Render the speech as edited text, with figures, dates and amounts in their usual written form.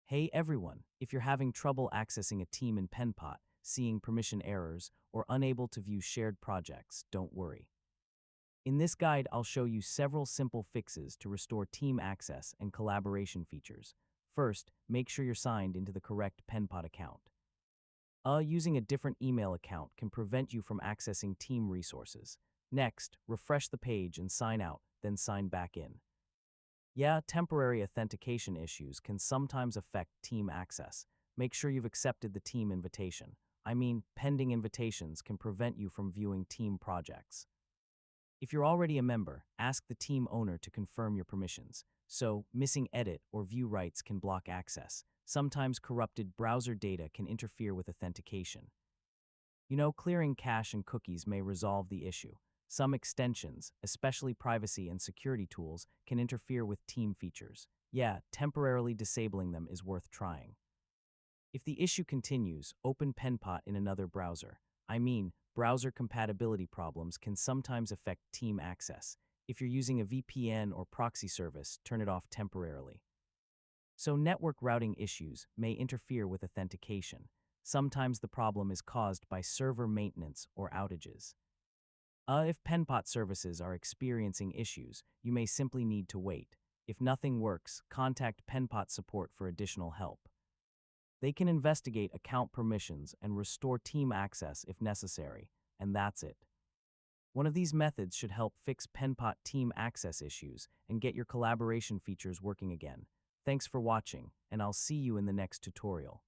Hey everyone, if you're having trouble accessing a team in Penpot, seeing permission errors, or unable to view shared projects, don't worry. In this guide, I'll show you several simple fixes to restore team access and collaboration features. First, make sure you're signed into the correct Penpot account. Using a different email account can prevent you from accessing team resources. Next, refresh the page and sign out, then sign back in. Yeah, temporary authentication issues can sometimes affect team access. Make sure you've accepted the team invitation. Pending invitations can prevent you from viewing team projects. If you're already a member, ask the team owner to confirm your permissions. So, missing edit or view rights can block access. Sometimes corrupted browser data can interfere with authentication. Clearing cache and cookies may resolve the issue. Some extensions, especially privacy and security tools, can interfere with team features. Yeah, temporarily disabling them is worth trying. If the issue continues, open Penpot in another browser. Browser compatibility problems can sometimes affect team access. If you're using a VPN or proxy service, turn it off temporarily. So network routing issues may interfere with authentication. Sometimes the problem is caused by server maintenance or outages. If Penpot services are experiencing issues, you may simply need to wait. If nothing works, contact Penpot support for additional help. They can investigate account permissions and restore team access if necessary, and that's it. One of these methods should help fix Penpot team access issues and get your collaboration features working again. Thanks for watching, and I'll see you in the next tutorial.